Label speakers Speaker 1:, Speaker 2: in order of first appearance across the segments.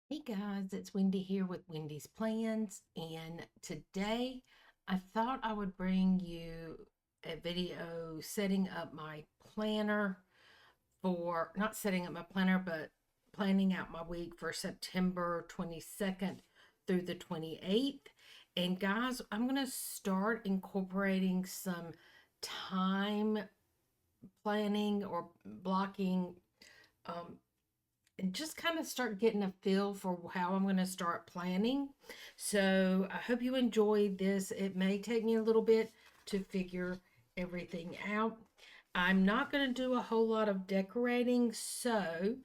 Speaker 1: Hey guys, it's Wendy here with Wendy's Plans, and today I thought I would bring you a video setting up my planner for not setting up my planner, but planning out my week for September 22nd through the 28th. And guys, I'm going to start incorporating some time planning or blocking um, and just kind of start getting a feel for how I'm going to start planning. So I hope you enjoyed this. It may take me a little bit to figure everything out. I'm not going to do a whole lot of decorating, so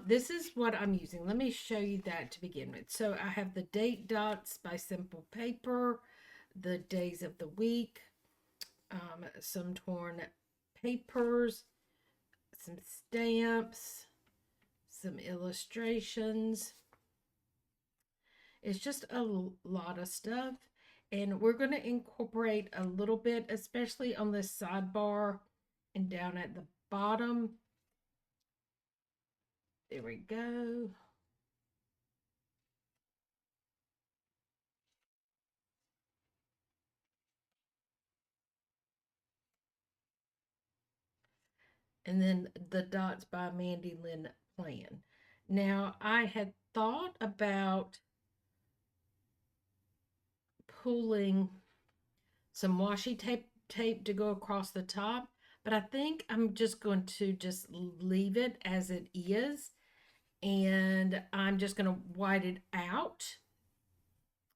Speaker 1: this is what I'm using. Let me show you that to begin with. So I have the date dots by Simple Paper, the days of the week, some torn papers, some stamps, some illustrations. It's just a lot of stuff. And we're going to incorporate a little bit, especially on this sidebar and down at the bottom. There we go. And then the dots by Mandy Lynn Plan. Now, I had thought about pulling some washi tape to go across the top, but I think I'm just going to just leave it as it is, and I'm just going to white it out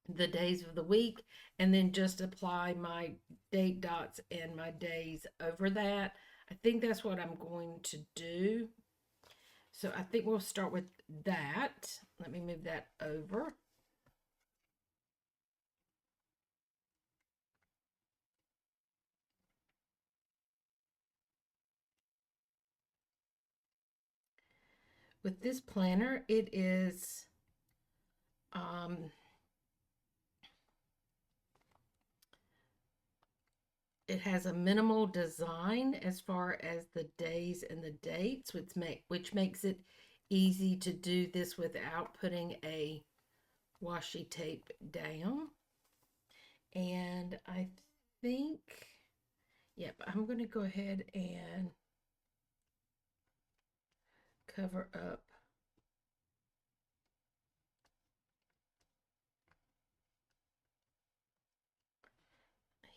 Speaker 1: the days of the week and then just apply my date dots and my days over that. I think that's what I'm going to do. So I think we'll start with that. Let me move that over. With this planner, um, it has a minimal design as far as the days and the dates, which makes it easy to do this without putting a washi tape down. And I think, yep, I'm going to go ahead and cover up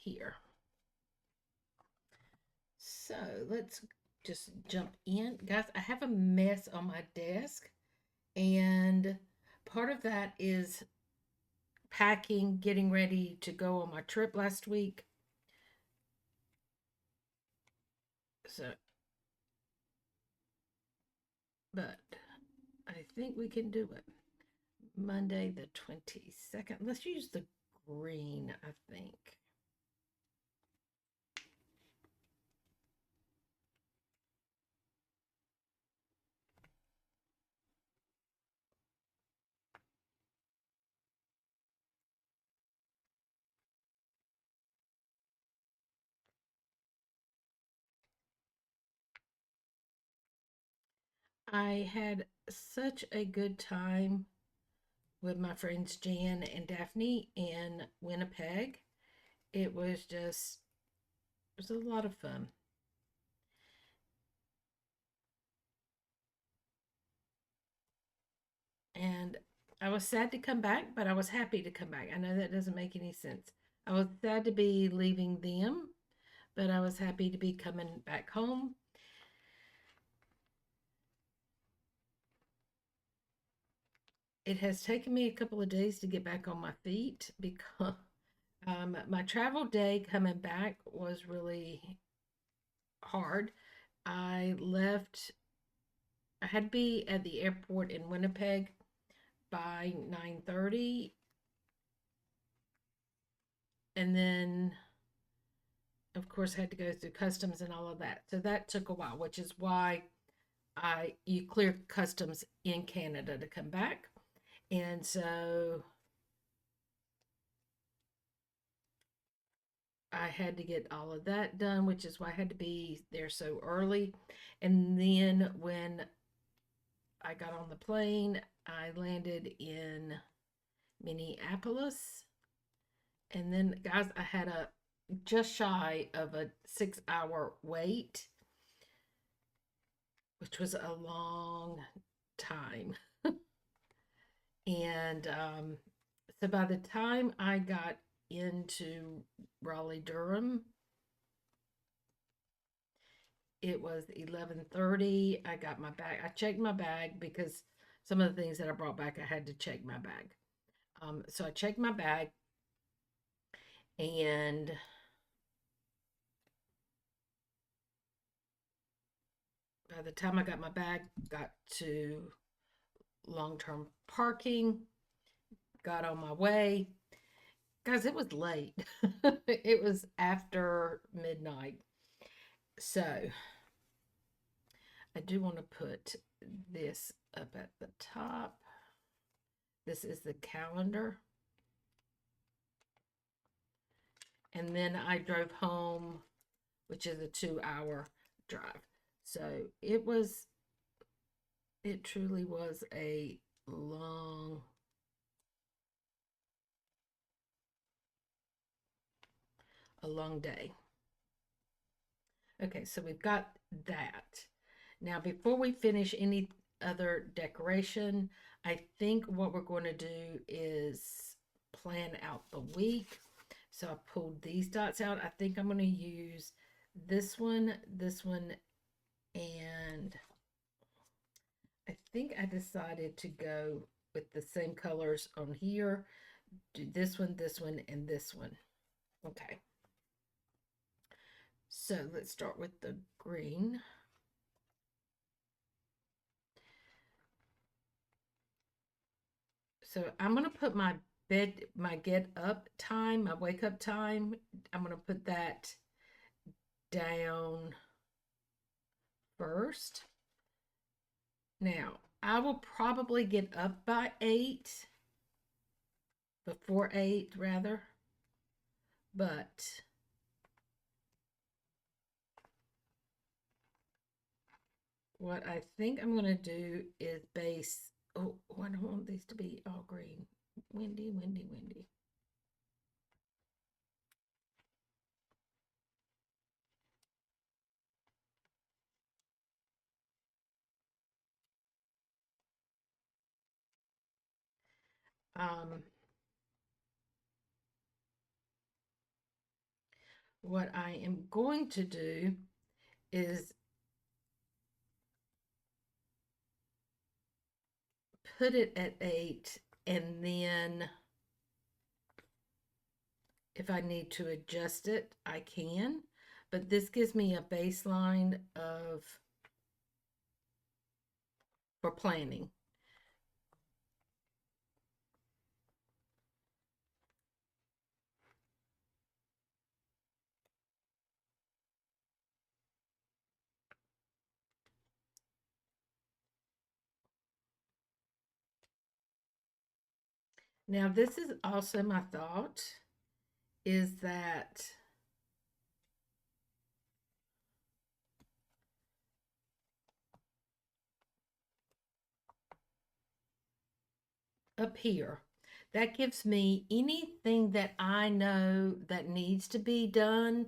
Speaker 1: here. So let's just jump in. Guys, I have a mess on my desk, and part of that is packing, getting ready to go on my trip last week. So, but I think we can do it. Monday the 22nd. Let's use the green, I think. I had such a good time with my friends Jan and Daphne in Winnipeg. It was just, it was a lot of fun. And I was sad to come back, but I was happy to come back. I know that doesn't make any sense. I was sad to be leaving them, but I was happy to be coming back home. It has taken me a couple of days to get back on my feet because my travel day coming back was really hard. I left, I had to be at the airport in Winnipeg by 9:30, and then of course had to go through customs and all of that. So that took a while, which is why I you clear customs in Canada to come back. And so I had to get all of that done, which is why I had to be there so early. And then when I got on the plane, I landed in Minneapolis. And then, guys, I had a just shy of a 6 hour wait, which was a long time. And so by the time I got into Raleigh, Durham, it was 11:30. I got my bag. I checked my bag because some of the things that I brought back, I had to check my bag. So I checked my bag, and by the time I got my bag, got to long-term parking, got on my way. Guys, it was late. It was after midnight. So I do want to put this up at the top. This is the calendar. And then I drove home, which is a 2 hour drive. So it truly was a long day. Okay, so we've got that. Now, before we finish any other decoration, I think what we're going to do is plan out the week. So I pulled these dots out. I think I'm going to use this one, and I think I decided to go with the same colors on here. Do this one, and this one. Okay. So let's start with the green. So I'm going to put my get up time, my wake up time, I'm going to put that down first. Now, I will probably get up by 8, before 8 rather, but what I think I'm going to do is base, oh, I don't want these to be all green. Wendy. Um, what I am going to do is put it at 8, and then if I need to adjust it, I can. But this gives me a baseline for planning. Now, this is also my thought, is that up here, that gives me anything that I know that needs to be done.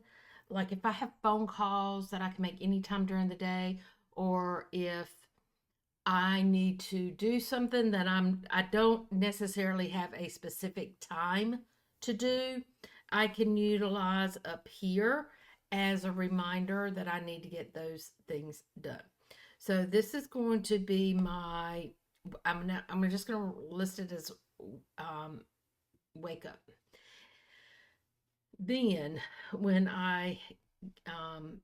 Speaker 1: Like if I have phone calls that I can make anytime during the day, or if I need to do something that I don't necessarily have a specific time to do, I can utilize up here as a reminder that I need to get those things done. So this is going to be my, I'm just going to list it as wake up. Then when I um,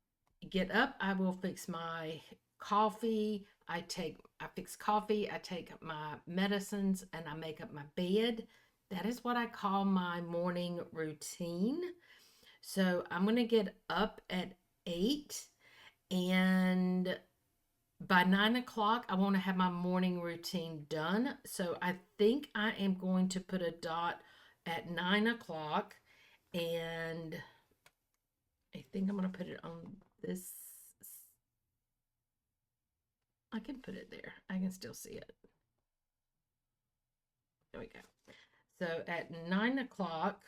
Speaker 1: get up, I will fix my coffee. I fix coffee, I take my medicines, and I make up my bed. That is what I call my morning routine. So I'm going to get up at 8, and by 9 o'clock, I want to have my morning routine done. So I think I am going to put a dot at 9 o'clock, and I think I'm going to put it on this. I can put it there. I can still see it. There we go. So at 9 o'clock,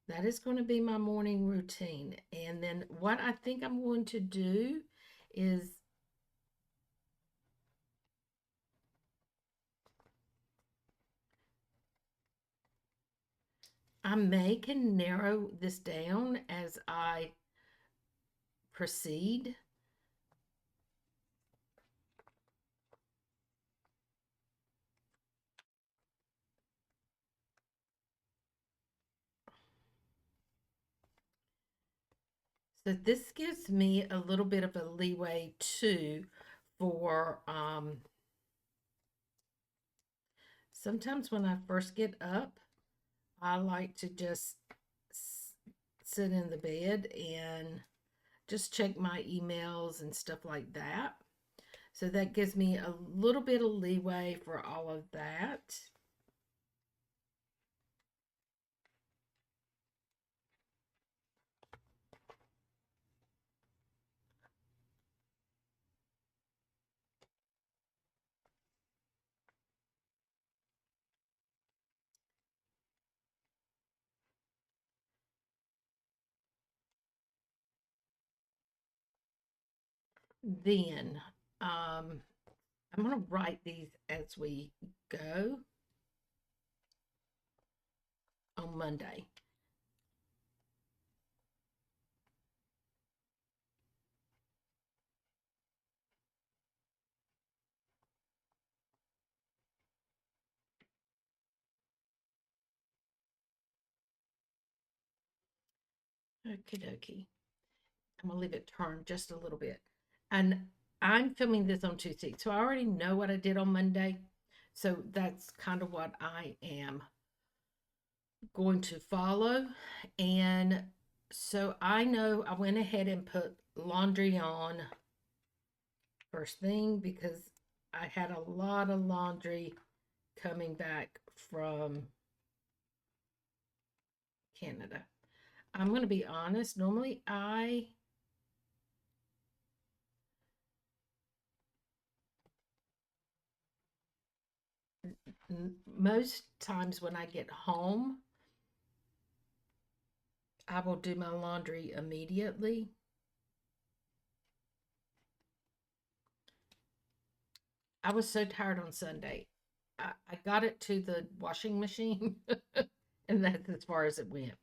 Speaker 1: that is going to be my morning routine. And then what I think I'm going to do is I may can narrow this down as I proceed. So this gives me a little bit of a leeway too for sometimes when I first get up, I like to just sit in the bed and just check my emails and stuff like that. So that gives me a little bit of leeway for all of that. Then I'm going to write these as we go on Monday. Okie dokie. I'm going to leave it turned just a little bit. And I'm filming this on Tuesday, so I already know what I did on Monday. So that's kind of what I am going to follow. And so I know I went ahead and put laundry on first thing because I had a lot of laundry coming back from Canada. I'm going to be honest, normally most times when I get home, I will do my laundry immediately. I was so tired on Sunday. I got it to the washing machine, and that's as far as it went.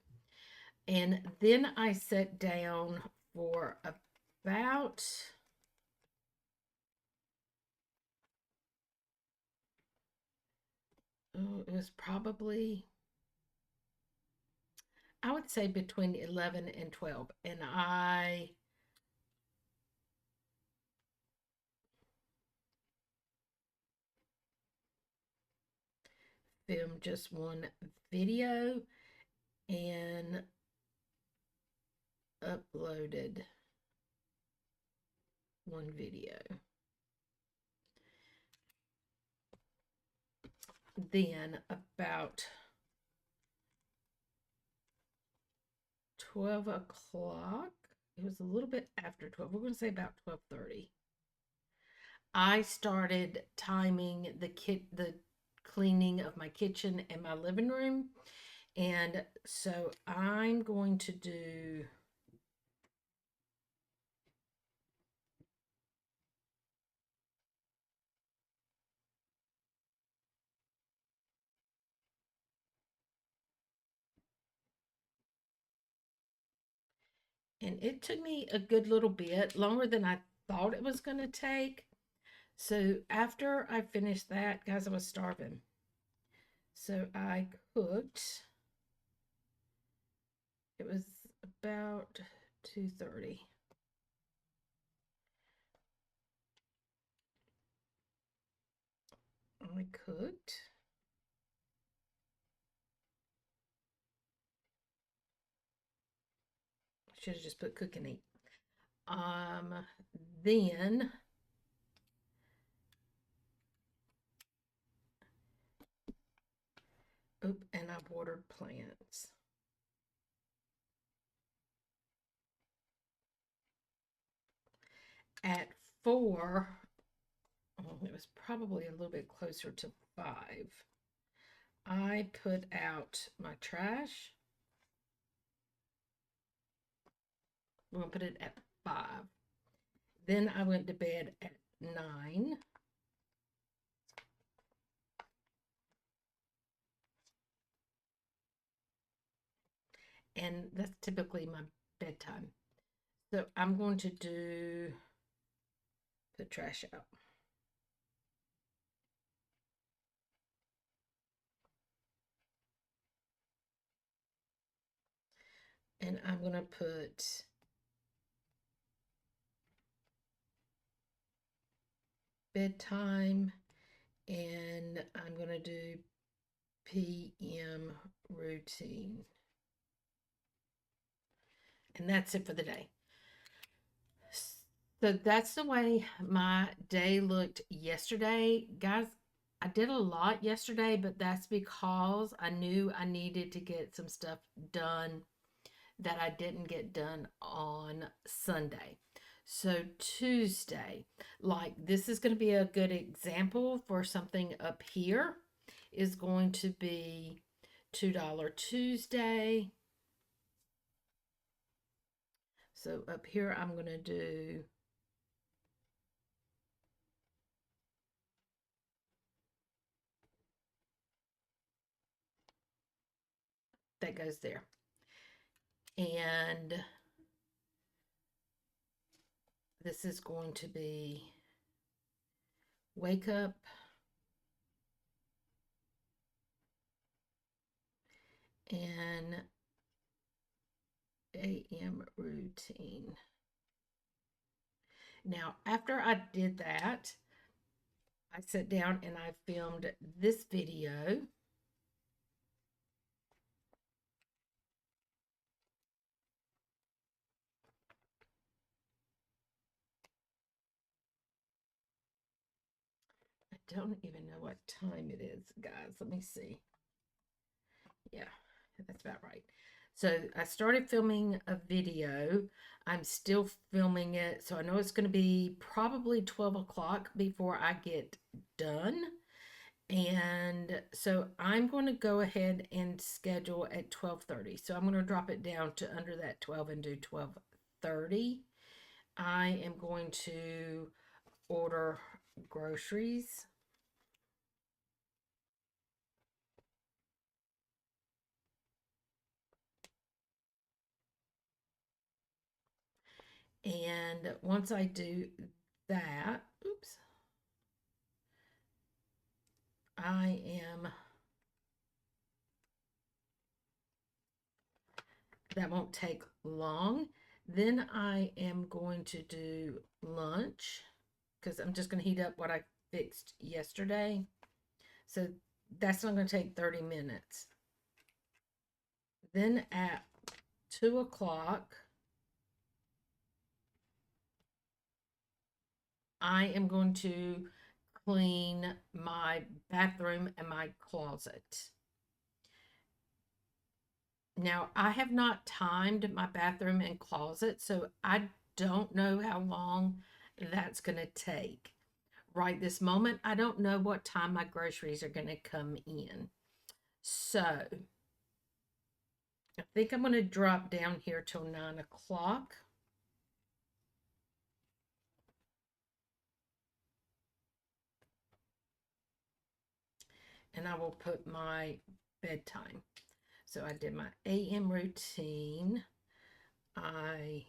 Speaker 1: And then I sat down for about, oh, it was probably, I would say between 11 and 12. And I filmed just one video and uploaded one video. Then about 12 o'clock, it was a little bit after 12, we're going to say about 12:30, I started timing the cleaning of my kitchen and my living room. And so I'm going to do and it took me a good little bit longer than I thought it was going to take. So after I finished that, guys, I was starving. So I cooked. It was about 2:30. I cooked. Should have just put cook and eat. Then and I watered plants. At 4, it was probably a little bit closer to 5. I put out my trash. I'm going to put it at 5. Then I went to bed at 9. And that's typically my bedtime. So I'm going to do put trash out. And I'm going to put bedtime, and I'm going to do PM routine. And that's it for the day. So that's the way my day looked yesterday. Guys, I did a lot yesterday, but that's because I knew I needed to get some stuff done that I didn't get done on Sunday. So Tuesday, like this is going to be a good example for something up here, is going to be $2 Tuesday. So up here, I'm going to do that goes there. And this is going to be wake up and AM routine. Now, after I did that, I sat down and I filmed this video. I don't even know what time it is, guys. Let me see. Yeah, that's about right. So I started filming a video. I'm still filming it. So I know it's going to be probably 12 o'clock before I get done. And so I'm going to go ahead and schedule at 12:30. So I'm going to drop it down to under that 12 and do 12:30. I am going to order groceries. And once I do that, oops, I am, that won't take long. Then I am going to do lunch because I'm just going to heat up what I fixed yesterday. So that's not going to take 30 minutes. Then at 2 o'clock, I am going to clean my bathroom and my closet. Now, I have not timed my bathroom and closet, so I don't know how long that's going to take. Right this moment, I don't know what time my groceries are going to come in. So, I think I'm going to drop down here till 9 o'clock. And I will put my bedtime. So I did my AM routine. I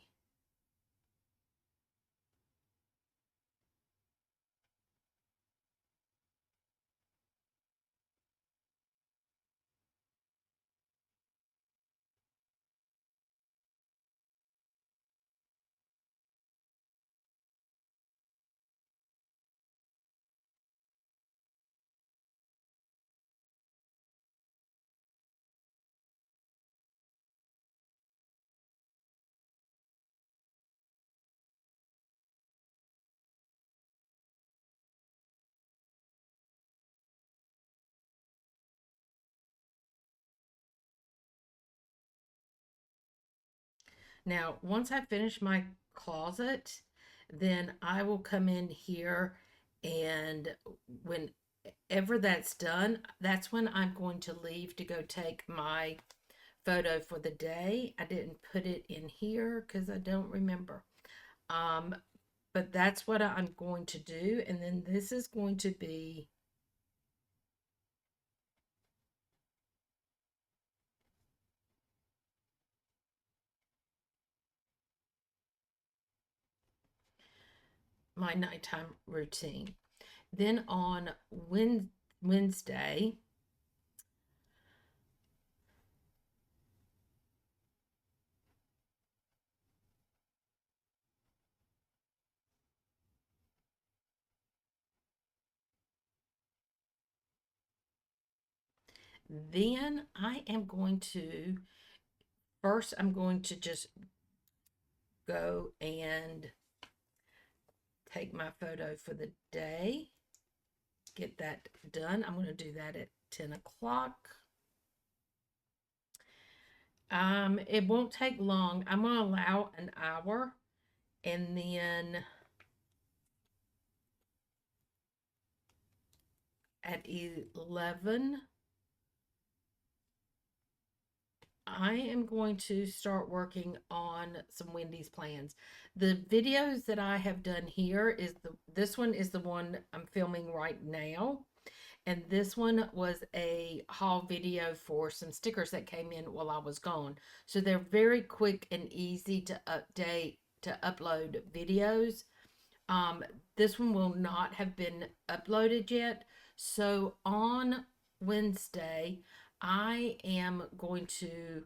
Speaker 1: Now, once I finish my closet, then I will come in here, and when whenever that's done, that's when I'm going to leave to go take my photo for the day. I didn't put it in here because I don't remember. Um, but that's what I'm going to do. And then this is going to be my nighttime routine. Then on Wednesday, then I am going to first, I'm going to just go and take my photo for the day, get that done. I'm going to do that at 10 o'clock. It won't take long. I'm going to allow an hour, and then at 11, I am going to start working on some Wendy's plans. The videos that I have done here is this one is the one I'm filming right now. And this one was a haul video for some stickers that came in while I was gone. So they're very quick and easy to upload videos. Um, this one will not have been uploaded yet. So on Wednesday, I am going to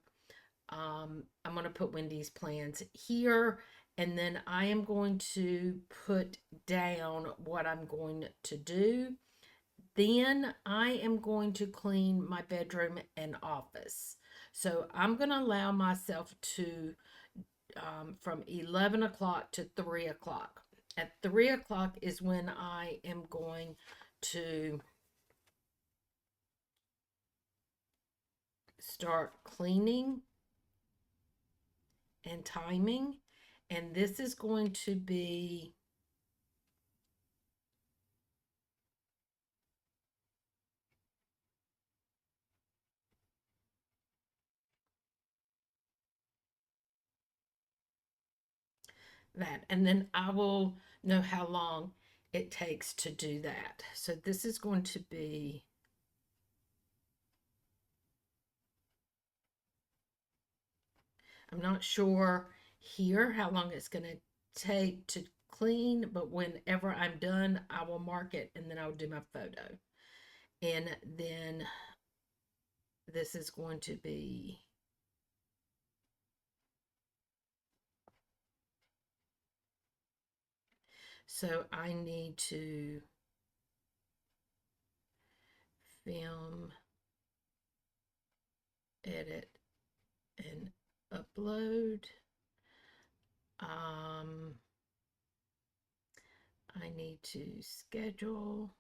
Speaker 1: I'm going to put Wendy's plans here, and then I am going to put down what I'm going to do. Then I am going to clean my bedroom and office. So I'm going to allow myself to from 11 o'clock to 3 o'clock. At 3 o'clock is when I am going to start cleaning and timing. And this is going to be that. And then I will know how long it takes to do that. So this is going to be, I'm not sure here how long it's going to take to clean, but whenever I'm done, I will mark it and then I'll do my photo. And then this is going to be, so I need to film, edit, and upload. Um, I need to schedule.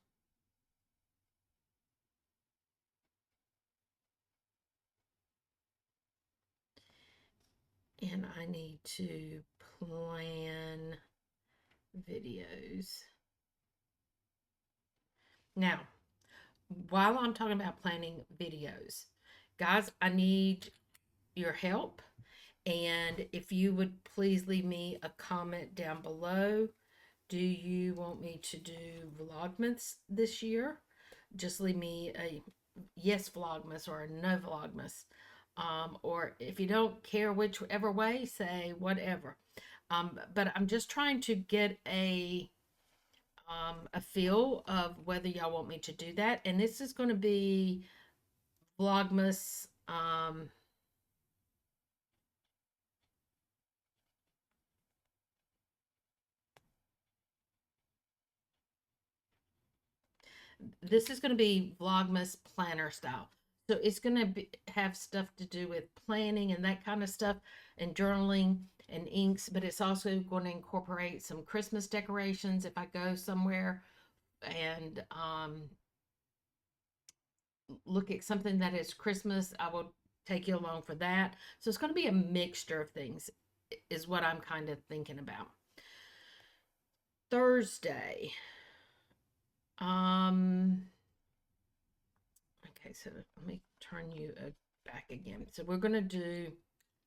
Speaker 1: And I need to plan videos. Now, while I'm talking about planning videos, guys, I need your help. And if you would please leave me a comment down below. Do you want me to do Vlogmas this year? Just leave me a yes Vlogmas or a no Vlogmas. Or if you don't care whichever way, say whatever. But I'm just trying to get a feel of whether y'all want me to do that. And this is going to be Vlogmas. This is going to be Vlogmas planner style. So it's going to have stuff to do with planning and that kind of stuff and journaling and inks, but it's also going to incorporate some Christmas decorations if I go somewhere and look at something that is Christmas. I will take you along for that. So it's going to be a mixture of things, is what I'm kind of thinking about. Thursday. Um, Okay, so let me turn you back again. So we're going to do,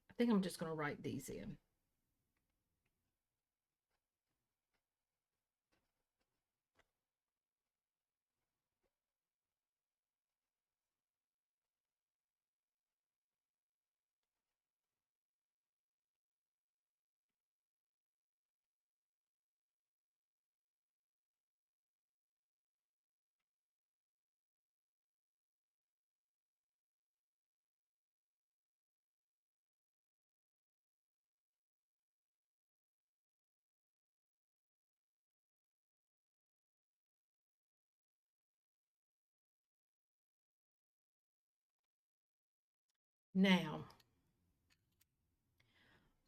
Speaker 1: I think I'm just going to write these in. Now,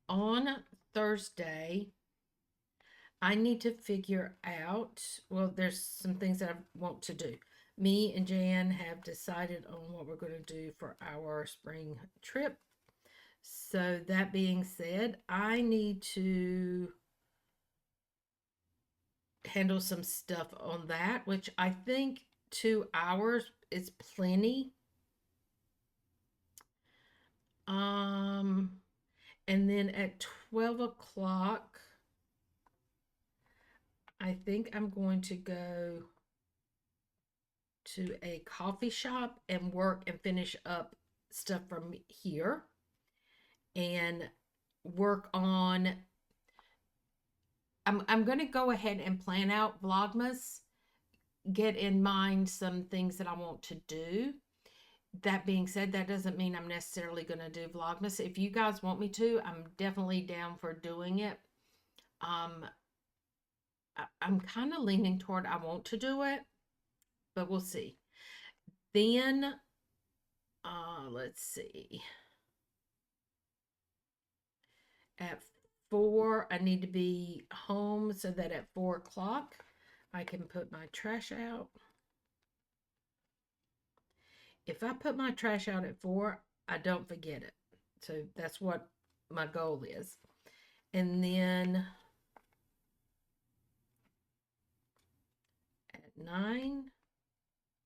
Speaker 1: on Thursday, I need to figure out, well, there's some things that I want to do. Me and Jan have decided on what we're going to do for our spring trip. So, that being said, I need to handle some stuff on that, which I think 2 hours is plenty. Um, and then at 12 o'clock, I think I'm going to go to a coffee shop and work and finish up stuff from here and work on. I'm going to go ahead and plan out Vlogmas, get in mind some things that I want to do. That being said, that doesn't mean I'm necessarily going to do Vlogmas. If you guys want me to, I'm definitely down for doing it. Um, I'm kind of leaning toward I want to do it, but we'll see. Then, let's see. At 4, I need to be home so that at 4 o'clock I can put my trash out. If I put my trash out at 4, I don't forget it. So that's what my goal is. And then at 9,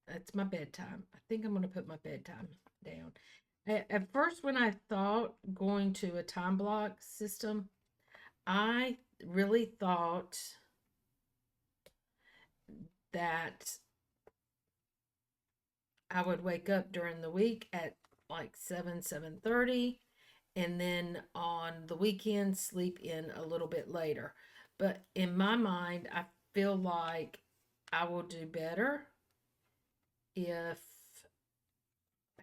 Speaker 1: that's my bedtime. I think I'm going to put my bedtime down. At first, when I thought going to a time block system, I really thought that I would wake up during the week at like 7:30, and then on the weekend sleep in a little bit later. But in my mind, I feel like I will do better if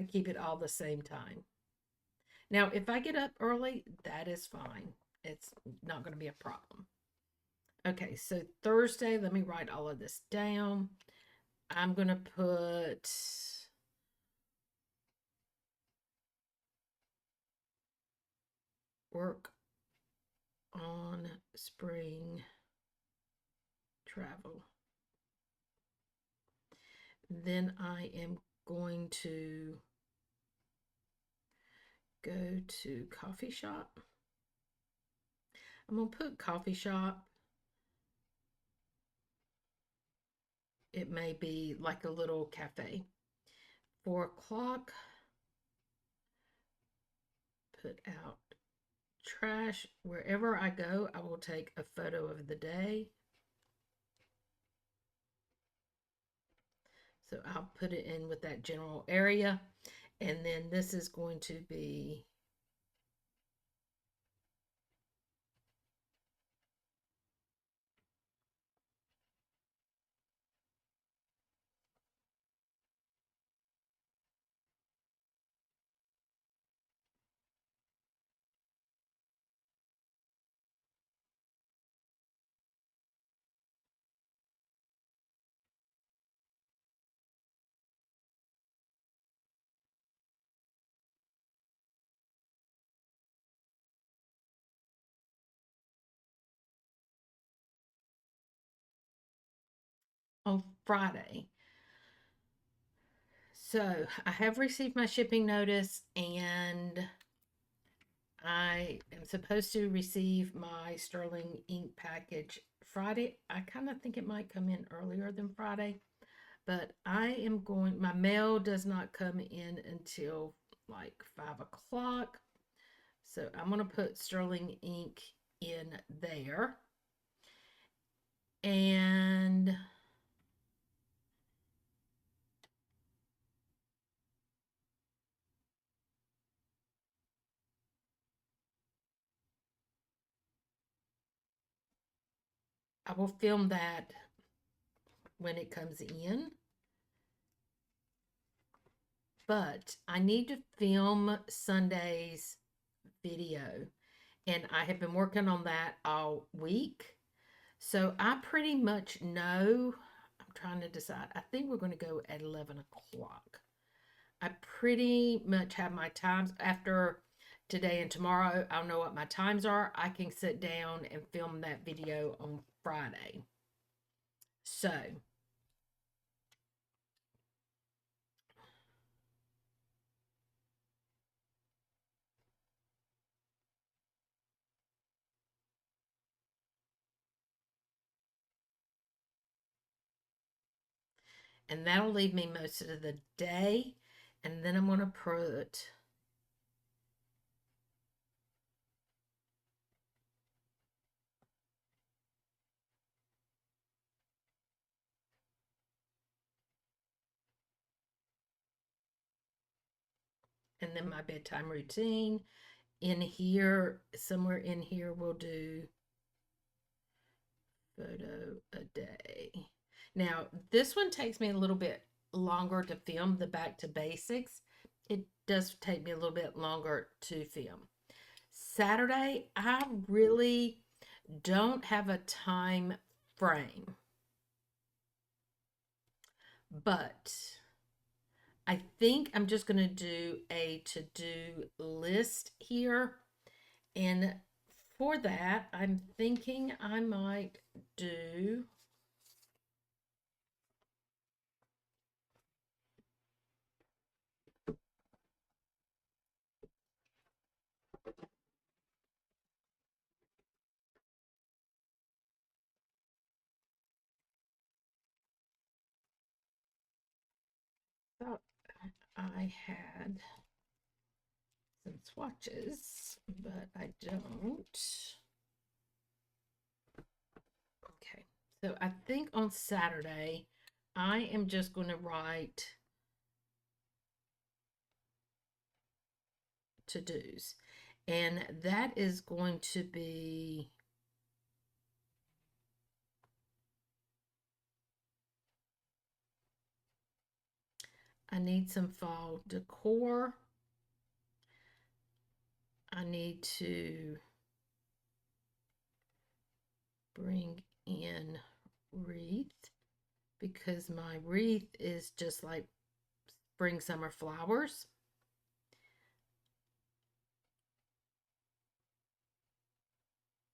Speaker 1: I keep it all the same time. Now, if I get up early, that is fine. It's not going to be a problem. Okay, so Thursday, let me write all of this down. I'm going to put work on spring travel. Then I am going to go to coffee shop. I'm going to put coffee shop. It may be like a little cafe. 4 o'clock, put out trash. Wherever I go, I will take a photo of the day. So I'll put it in with that general area. And then this is going to be on Friday. So I have received my shipping notice, and I am supposed to receive my sterling ink package Friday. I kind of think it might come in earlier than Friday, But I am going, my mail does not come in until like 5 o'clock. So I'm going to put sterling ink in there. And I will film that when it comes in. But I need to film Sunday's video. And I have been working on that all week. So I pretty much know. I'm trying to decide. I think we're going to go at 11 o'clock. I pretty much have my times. After today and tomorrow, I'll know what my times are. I can sit down and film that video on Friday. So, and that'll leave me most of the day. And then I'm going to put, and then my bedtime routine. In here, somewhere in here, we'll do photo a day. Now, this one takes me a little bit longer to film, the back to basics. It does take me a little bit longer to film. Saturday, I really don't have a time frame, but I think I'm just going to do a to-do list here. And for that, I'm thinking I might do thought I had some swatches, but I don't. Okay, so I think on Saturday, I am just going to write to-dos. And that is going to be, I need some fall decor. I need to bring in wreath because my wreath is just like spring summer flowers.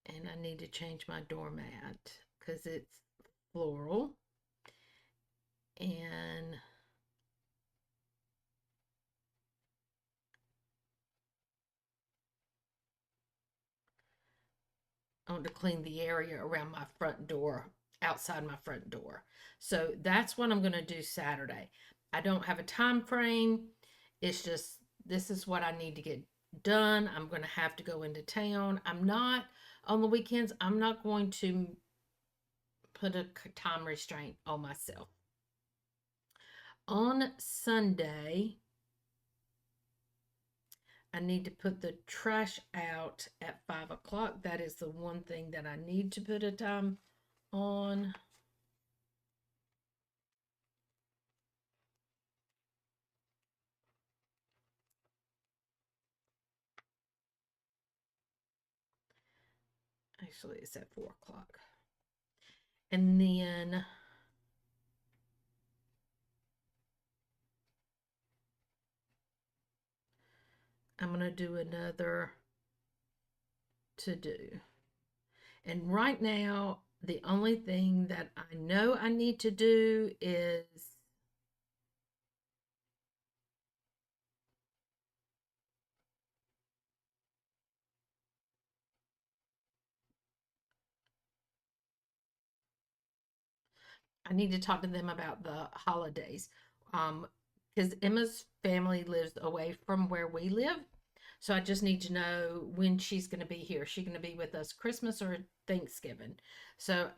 Speaker 1: And I need to change my doormat because it's floral. And I want to clean the area around my front door, outside my front door. So that's what I'm going to do Saturday. I don't have a time frame. It's just this is what I need to get done. I'm going to have to go into town. I'm not on the weekends. I'm not going to put a time restraint on myself. On Sunday, I need to put the trash out at 5 o'clock. That is the one thing that I need to put a time on. Actually, it's at 4 o'clock. And then I'm going to do another to do. And right now, the only thing that I know I need to do is I need to talk to them about the holidays. Because Emma's family lives away from where we live. So I just need to know when she's going to be here. Is she going to be with us Christmas or Thanksgiving? So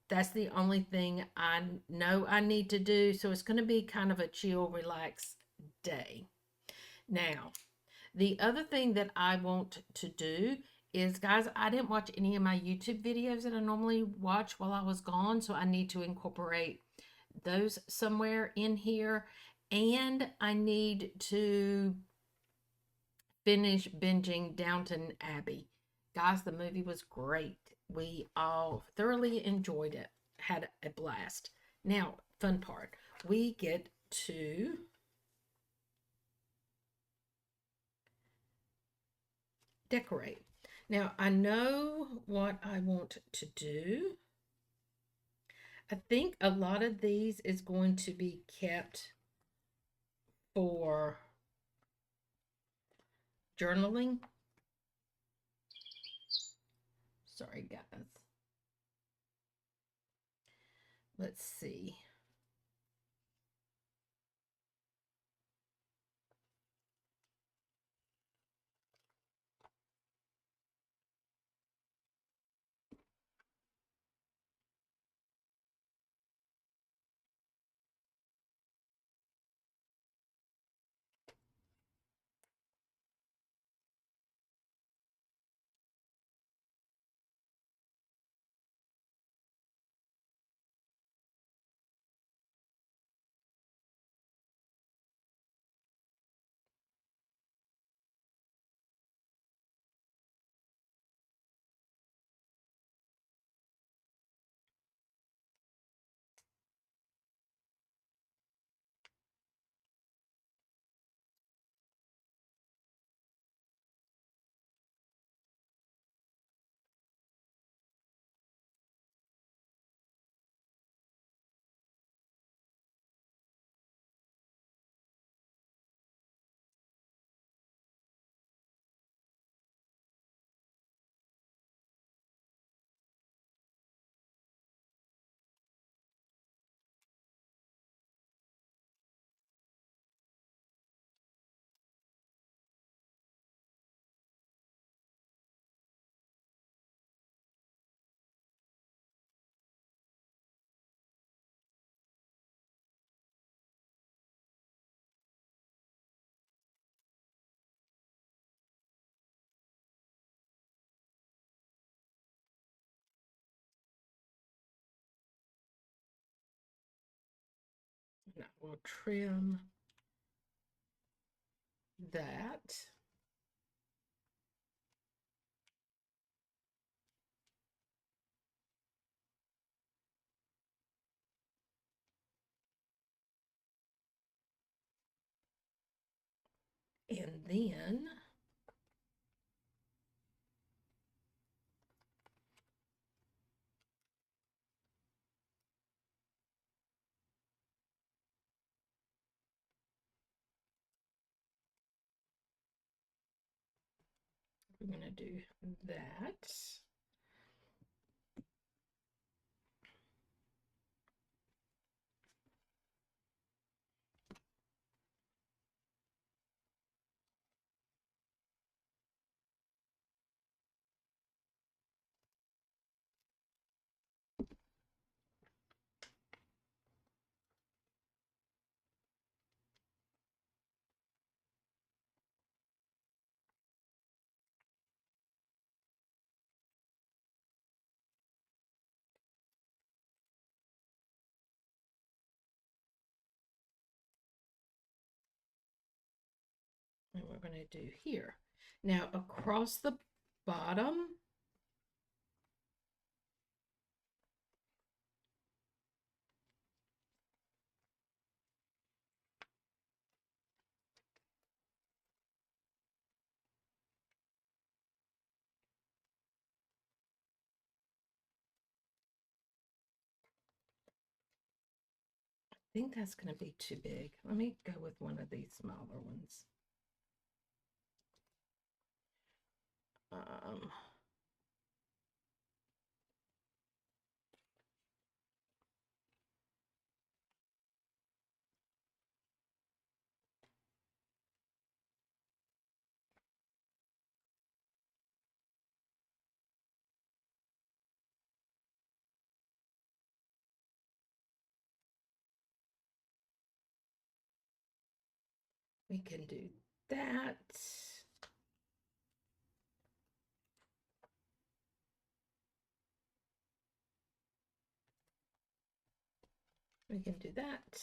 Speaker 1: that's the only thing I know I need to do. So it's going to be kind of a chill, relaxed day. Now, the other thing that I want to do is, guys, I didn't watch any of my YouTube videos that I normally watch while I was gone, so I need to incorporate those somewhere in here. And I need to finish binging Downton Abbey. Guys, the movie was great. We all thoroughly enjoyed it, had a blast. Now, fun part, we get to decorate. Now, I know what I want to do. I think a lot of these is going to be kept for journaling. Sorry, guys. Let's see. Now we'll trim that. And then we're going to do that. And we're going to do here. Now, across the bottom, I think that's going to be too big. Let me go with one of these smaller ones. Um, We can do that. We can do that.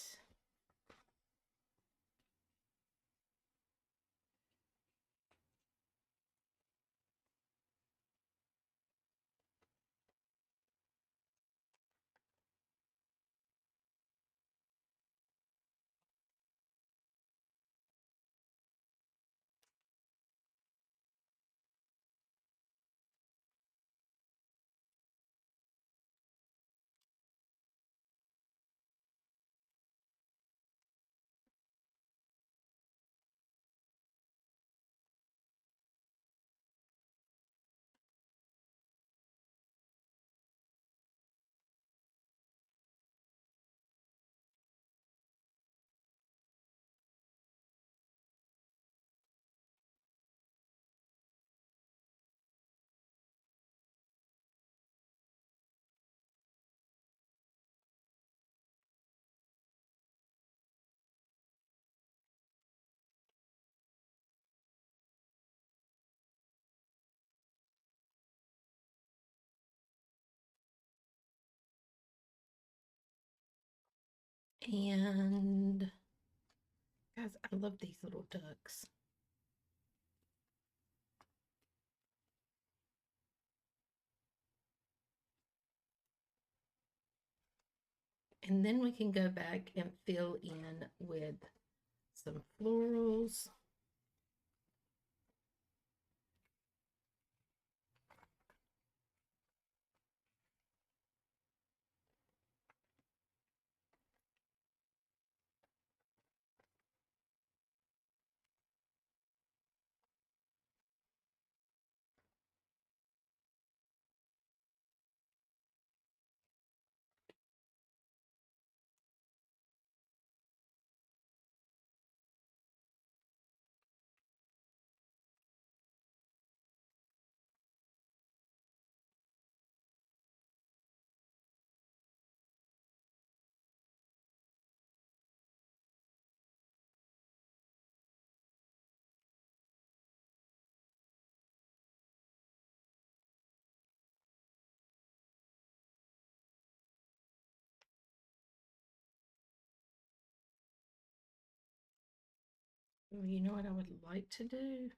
Speaker 1: And guys, I love these little ducks. And then we can go back and fill in with some florals. You know what I would like to do?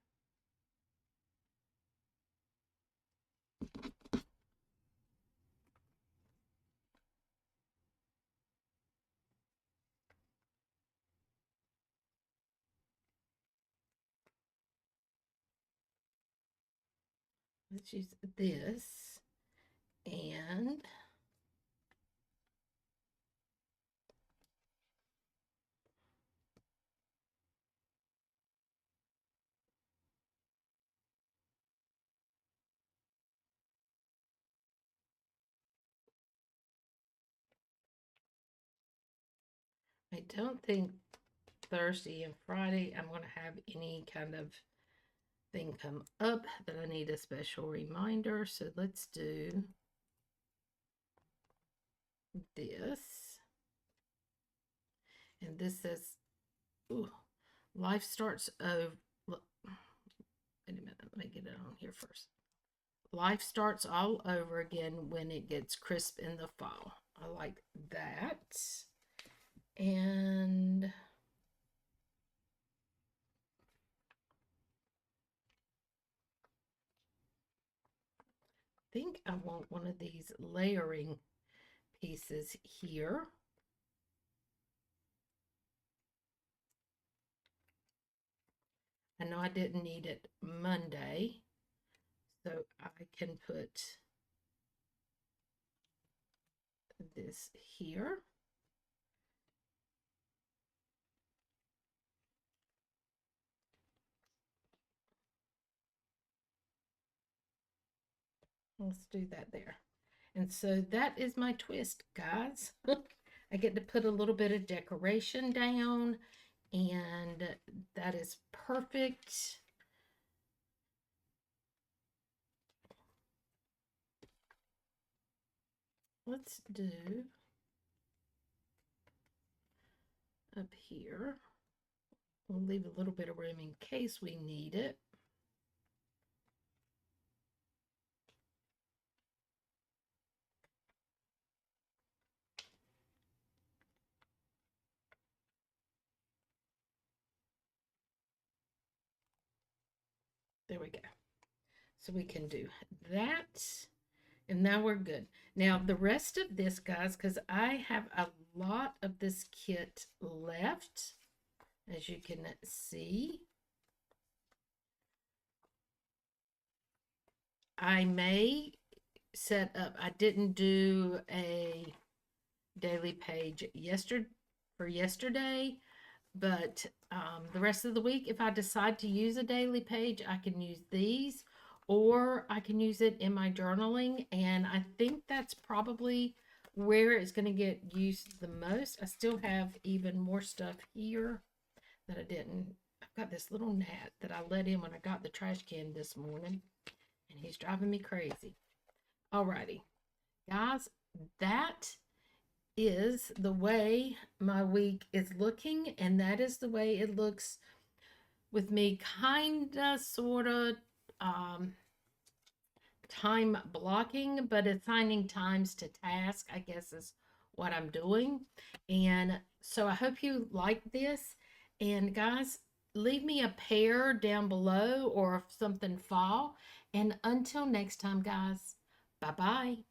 Speaker 1: Let's use this, and I don't think Thursday and Friday I'm going to have any kind of thing come up that I need a special reminder. So let's do this. And this says, ooh, life starts over. Wait a minute, let me get it on here first. Life starts all over again when it gets crisp in the fall. I like that. And I think I want one of these layering pieces here. I know I didn't need it Monday, so I can put this here. Let's do that there. And so that is my twist, guys. I get to put a little bit of decoration down, and that is perfect. Let's do up here. We'll leave a little bit of room in case we need it. There we go. So we can do that. And now we're good. Now the rest of this, guys, because I have a lot of this kit left, as you can see. I may set up, I didn't do a daily page yesterday, but the rest of the week, if I decide to use a daily page, I can use these, or I can use it in my journaling. And I think that's probably where it's going to get used the most. I still have even more stuff here that I didn't. I've got this little gnat that I let in when I got the trash can this morning, and he's driving me crazy. Alrighty, guys, that is the way my week is looking, and that is the way it looks with me kinda sorta time blocking, but assigning times to tasks, I guess, is what I'm doing. And so I hope you like this. And guys, leave me a pair down below or if something fall. And until next time, guys, bye bye.